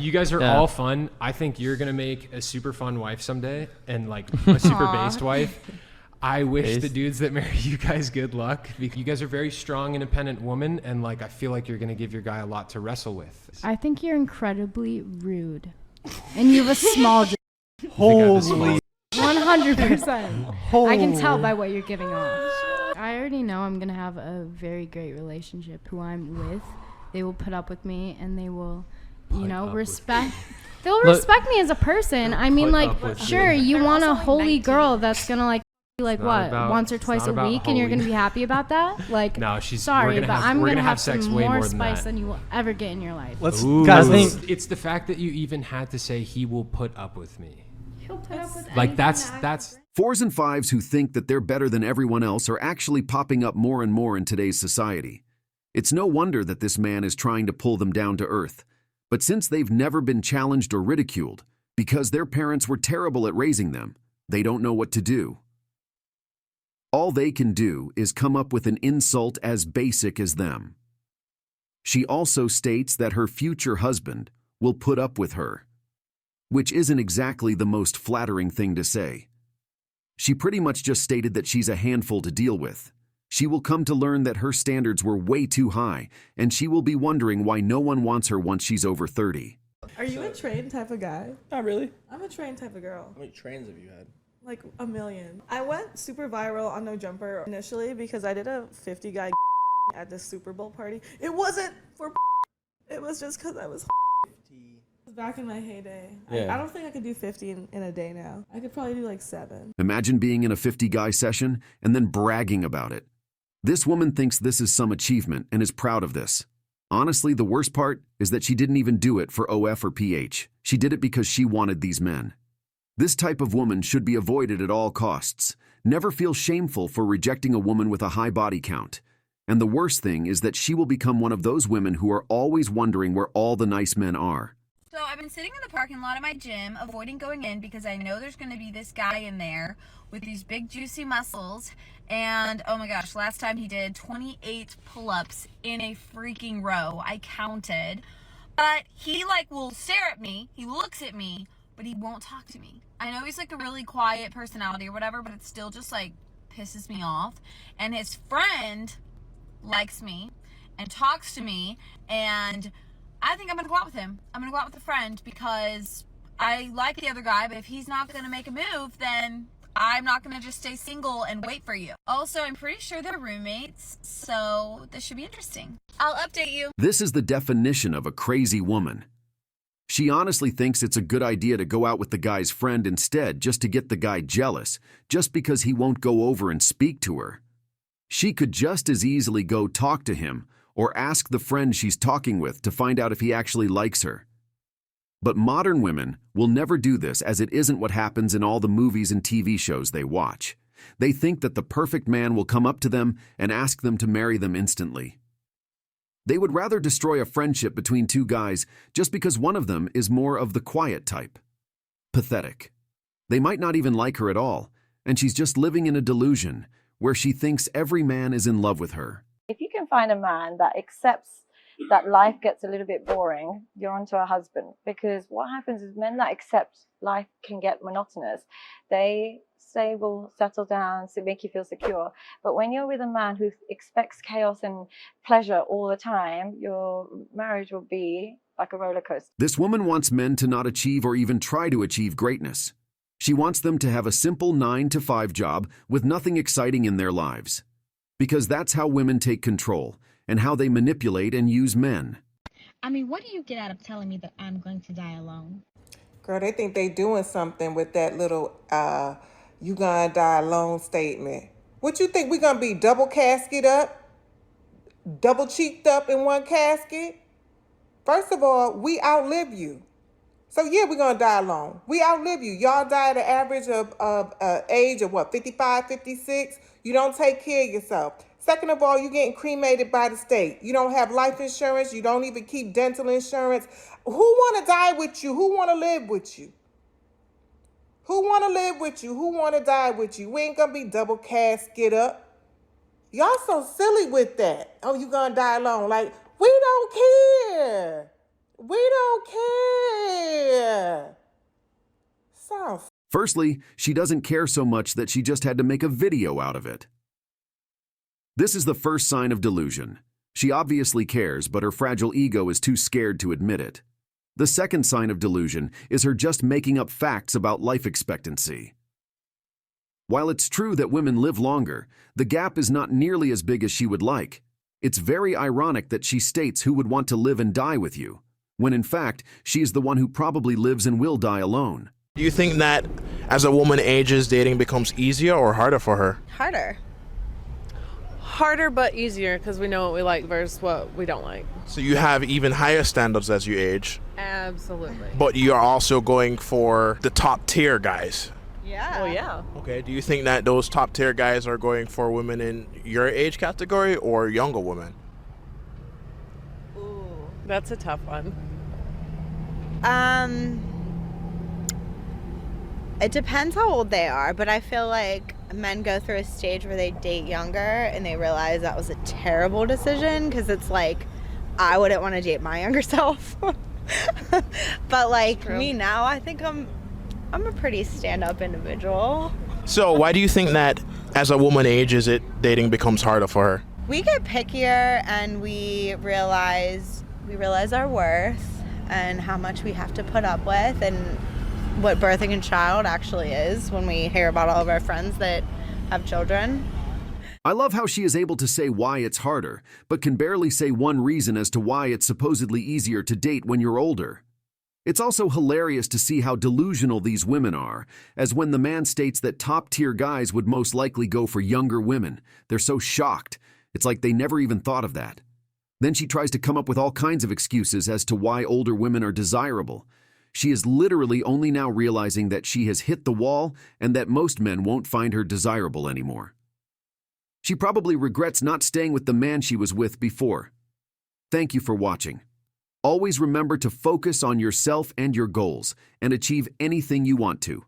You guys are all fun. I think you're going to make a super fun wife someday and like a super based wife. I wish the dudes that marry you guys good luck. You guys are very strong, independent women. And like, I feel like you're going to give your guy a lot to wrestle with. I think you're incredibly rude. And you have a small Holy 100%. I can tell by what you're giving off. I already know I'm going to have a very great relationship. Who I'm with, they will put up with me and they will, you know, respect. They'll respect me as a person. I mean, like, sure, you want a holy girl that's going to like what, once or twice a week, and you're going to be happy about that? Like, no, sorry, but I'm going to have sex some more spice than you will ever get in your life. It's the fact that you even had to say he will put up with me. He'll put up with like that's 4s and 5s who think that they're better than everyone else are actually popping up more and more in today's society. It's no wonder that this man is trying to pull them down to earth. But since they've never been challenged or ridiculed, because their parents were terrible at raising them, they don't know what to do. All they can do is come up with an insult as basic as them. She also states that her future husband will put up with her, which isn't exactly the most flattering thing to say. She pretty much just stated that she's a handful to deal with. She will come to learn that her standards were way too high, and she will be wondering why no one wants her once she's over 30. Are you a train type of guy? Not really. I'm a train type of girl. How many trains have you had? Like a million. I went super viral on No Jumper initially because I did a 50 guy at the Super Bowl party. It wasn't for it was just because I was back in my heyday. I don't think I could do 50 in a day now. I could probably do like 7. Imagine being in a 50-guy session and then bragging about it. This woman thinks this is some achievement and is proud of this. Honestly, the worst part is that she didn't even do it for OF or PH. She did it because she wanted these men. This type of woman should be avoided at all costs. Never feel shameful for rejecting a woman with a high body count. And the worst thing is that she will become one of those women who are always wondering where all the nice men are. So I've been sitting in the parking lot of my gym, avoiding going in because I know there's going to be this guy in there with these big juicy muscles. And oh my gosh, last time he did 28 pull-ups in a freaking row. I counted. But he like will stare at me. He looks at me, but he won't talk to me. I know he's like a really quiet personality or whatever, but it still just like pisses me off. And his friend likes me and talks to me, and I think I'm going to go out with him. I'm going to go out with a friend because I like the other guy, but if he's not going to make a move, then I'm not going to just stay single and wait for you. Also, I'm pretty sure they're roommates, so this should be interesting. I'll update you. This is the definition of a crazy woman. She honestly thinks it's a good idea to go out with the guy's friend instead just to get the guy jealous, just because he won't go over and speak to her. She could just as easily go talk to him or ask the friend she's talking with to find out if he actually likes her. But modern women will never do this, as it isn't what happens in all the movies and TV shows they watch. They think that the perfect man will come up to them and ask them to marry them instantly. They would rather destroy a friendship between two guys just because one of them is more of the quiet type. Pathetic. They might not even like her at all, and she's just living in a delusion where she thinks every man is in love with her. If you can find a man that accepts that life gets a little bit boring, you're onto a husband. Because what happens is men that accept life can get monotonous. They say will settle down to make you feel secure. But when you're with a man who expects chaos and pleasure all the time, your marriage will be like a roller coaster. This woman wants men to not achieve or even try to achieve greatness. She wants them to have a simple 9-to-5 job with nothing exciting in their lives. Because that's how women take control and how they manipulate and use men. I mean, what do you get out of telling me that I'm going to die alone? Girl, they think they doing something with that little, you gonna die alone statement. What you think, we gonna be double casket up? Double cheeked up in one casket? First of all, we outlive you. So yeah, we're gonna die alone. We outlive you. Y'all die at an average of age of what, 55, 56? You don't take care of yourself. Second of all, you're getting cremated by the state. You don't have life insurance. You don't even keep dental insurance. Who want to die with you? Who want to live with you? Who want to live with you? Who want to die with you? We ain't going to be double casket up. Y'all so silly with that. Oh, you going to die alone. Like, we don't care. We don't Firstly, she doesn't care so much that she just had to make a video out of it. This is the first sign of delusion. She obviously cares, but her fragile ego is too scared to admit it. The second sign of delusion is her just making up facts about life expectancy. While it's true that women live longer, the gap is not nearly as big as she would like. It's very ironic that she states who would want to live and die with you, when in fact, she is the one who probably lives and will die alone. Do you think that as a woman ages, dating becomes easier or harder for her? Harder. Harder but easier because we know what we like versus what we don't like. So you have even higher standards as you age. Absolutely. But you're also going for the top tier guys. Yeah. Well, yeah. Okay, do you think that those top tier guys are going for women in your age category or younger women? Ooh, that's a tough one. It depends how old they are, but I feel like men go through a stage where they date younger and they realize that was a terrible decision because it's like, I wouldn't want to date my younger self. But like me now, I think I'm a pretty stand-up individual. So why do you think that as a woman ages, dating becomes harder for her? We get pickier and we realize our worth and how much we have to put up with and what birthing a child actually is when we hear about all of our friends that have children. I love how she is able to say why it's harder, but can barely say one reason as to why it's supposedly easier to date when you're older. It's also hilarious to see how delusional these women are, as when the man states that top-tier guys would most likely go for younger women, they're so shocked. It's like they never even thought of that. Then she tries to come up with all kinds of excuses as to why older women are desirable. She is literally only now realizing that she has hit the wall and that most men won't find her desirable anymore. She probably regrets not staying with the man she was with before. Thank you for watching. Always remember to focus on yourself and your goals and achieve anything you want to.